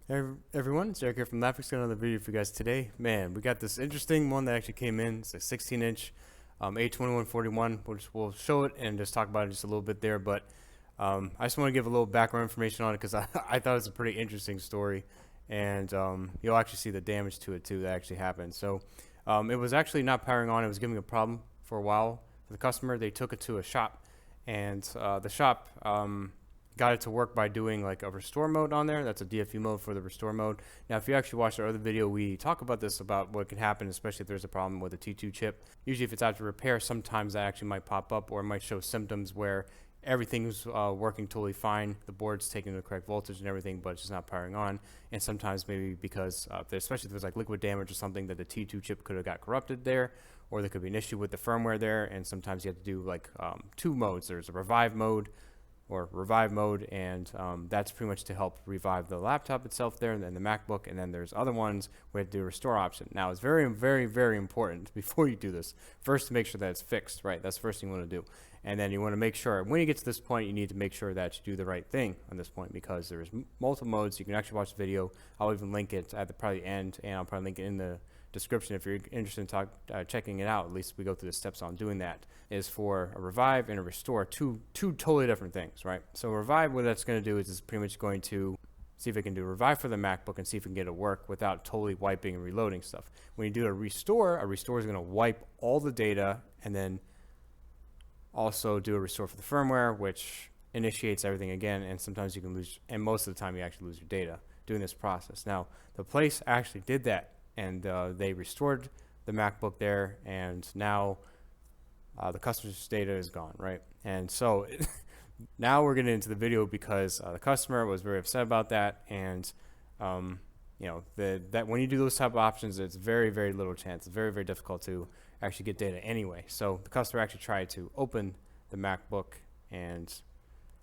Hey everyone, it's Eric here from Lapix. Got another video for you guys today. Man, we got this interesting one that actually came in. It's a 16-inch A2141. We'll show it and just talk about it just a little bit there. But I just want to give a little background information on it because I thought it was a pretty interesting story. And you'll actually see the damage to it too that actually happened. So it was actually not powering on. It was giving a problem for a while for the customer. They took it to a shop, and the shop got it to work by doing like a restore mode on there. That's a DFU mode for the restore mode. Now, if you actually watch our other video, we talk about this, about what can happen, especially if there's a problem with a T2 chip. Usually if it's out to repair, sometimes that actually might pop up, or it might show symptoms where everything's working totally fine, the board's taking the correct voltage and everything, but it's just not powering on. And sometimes maybe because especially if there's like liquid damage or something, that the T2 chip could have got corrupted there, or there could be an issue with the firmware there. And sometimes you have to do like two modes. There's a revive mode and that's pretty much to help revive the laptop itself there, and then the MacBook, and then there's other ones where you do a restore option. Now, it's very, very, very important before you do this, first to make sure that it's fixed, right? That's the first thing you want to do. And then you want to make sure, when you get to this point, you need to make sure that you do the right thing on this point, because there's multiple modes. You can actually watch the video. I'll even link it at the probably end, and I'll probably link it in the description if you're interested in checking it out. At least we go through the steps on doing that. Is for a revive and a restore, two totally different things, right? So revive, what that's going to do is pretty much going to see if it can do a revive for the MacBook and see if it can get it work without totally wiping and reloading stuff. When you do a restore is going to wipe all the data and then also do a restore for the firmware, which initiates everything again, and sometimes you can lose, and most of the time you actually lose your data doing this process. Now, the place actually did that, and they restored the MacBook there, and now the customer's data is gone, right? And so now we're getting into the video because the customer was very upset about that, and you know, that when you do those type of options, it's very, very little chance. It's very, very difficult to actually get data anyway. So the customer actually tried to open the MacBook and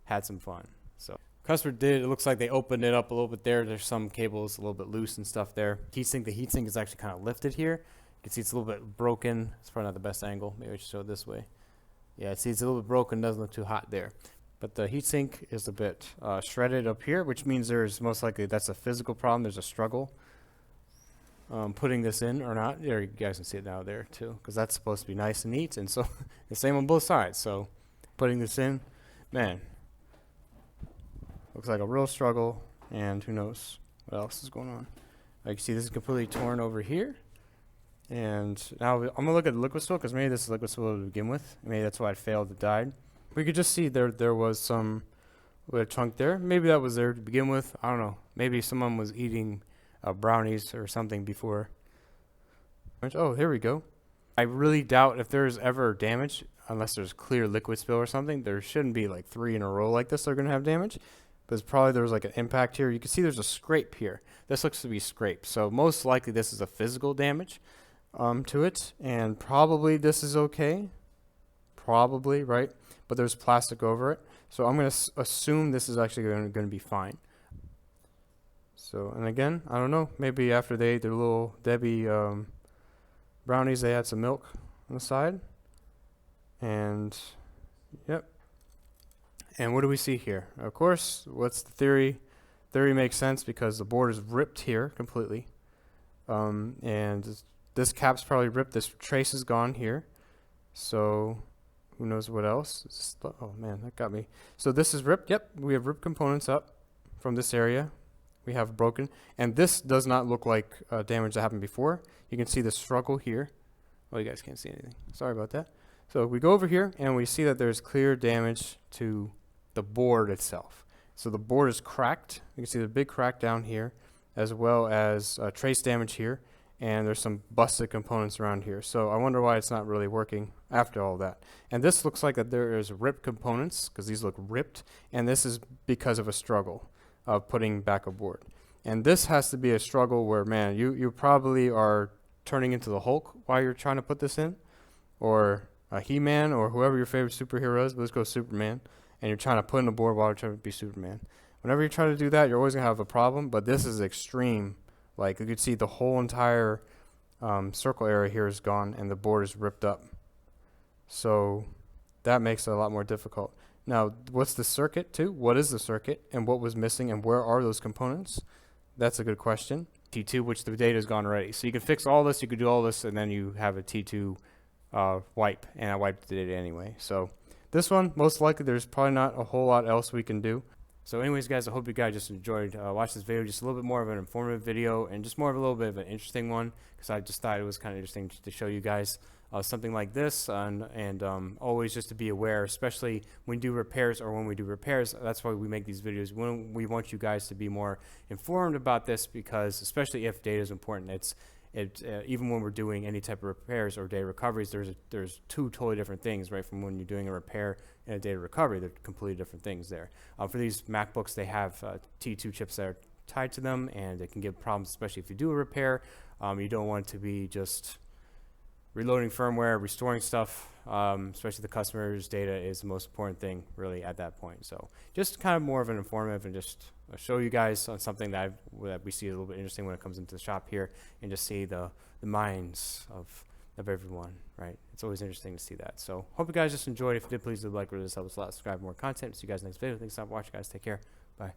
had some fun. So customer did, it looks like they opened it up a little bit there. There's some cables a little bit loose and stuff there. The heatsink is actually kind of lifted here. You can see it's a little bit broken. It's probably not the best angle. Maybe I should show it this way. Yeah, see, it's a little bit broken. Doesn't look too hot there. But the heatsink is a bit shredded up here, which means there's most likely that's a physical problem. There's a struggle putting this in or not. There, you guys can see it now there too, because that's supposed to be nice and neat. And so the same on both sides. So putting this in, man, looks like a real struggle. And who knows what else is going on. Like you see, this is completely torn over here. And now I'm going to look at the liquid spill, because maybe this is liquid spill to begin with. Maybe that's why it failed, it died. We could just see there was some little chunk there. Maybe that was there to begin with. I don't know. Maybe someone was eating brownies or something before. Oh, here we go. I really doubt if there's ever damage, unless there's clear liquid spill or something. There shouldn't be like 3 in a row like this that are going to have damage. Because probably there was like an impact here. You can see there's a scrape here. This looks to be scraped. So most likely this is a physical damage to it, and probably this is okay, probably, right? But there's plastic over it, so I'm going to assume this is actually going to be fine. So, and again, I don't know, maybe after they ate their little Debbie brownies, they had some milk on the side, and yep. And what do we see here? Of course, what's the theory? Theory makes sense because the board is ripped here completely, and this cap's probably ripped. This trace is gone here. So who knows what else? Oh man, that got me. So this is ripped. Yep, we have ripped components up from this area. We have broken. And this does not look like damage that happened before. You can see the struggle here. Oh, you guys can't see anything. Sorry about that. So we go over here and we see that there's clear damage to the board itself. So the board is cracked. You can see the big crack down here, as well as trace damage here. And there's some busted components around here. So I wonder why it's not really working after all that. And this looks like that there is ripped components, because these look ripped, and this is because of a struggle of putting back a board. And this has to be a struggle where, man, you probably are turning into the Hulk while you're trying to put this in, or a He-Man, or whoever your favorite superhero is. Let's go Superman. And you're trying to put in a board while you're trying to be Superman. Whenever you try to do that, you're always going to have a problem, but this is extreme. Like you could see the whole entire circle area here is gone and the board is ripped up. So that makes it a lot more difficult. Now, what's the circuit too? What is the circuit and what was missing and where are those components? That's a good question. T2, which the data is gone already. So you can fix all this, you could do all this, and then you have a T2 wipe, and I wiped the data anyway. So this one, most likely, there's probably not a whole lot else we can do. So anyways, guys, I hope you guys just enjoyed watching this video, just a little bit more of an informative video and just more of a little bit of an interesting one, because I just thought it was kind of interesting to show you guys something like this, and always just to be aware, especially when you do repairs or when we do repairs. That's why we make these videos. When we want you guys to be more informed about this, because especially if data is important, even when we're doing any type of repairs or data recoveries, there's two totally different things, right? From when you're doing a repair and a data recovery, they're completely different things there. For these MacBooks, they have T2 chips that are tied to them, and it can give problems, especially if you do a repair. You don't want it to be just reloading firmware, restoring stuff, especially the customer's data is the most important thing really at that point. So just kind of more of an informative, and just show you guys on something that we see a little bit interesting when it comes into the shop here, and just see the minds of everyone, right? It's always interesting to see that. So hope you guys just enjoyed. If you did, please do like, rate, help us a lot, subscribe, more content. See you guys next video. Thanks for watching, guys. Take care. Bye.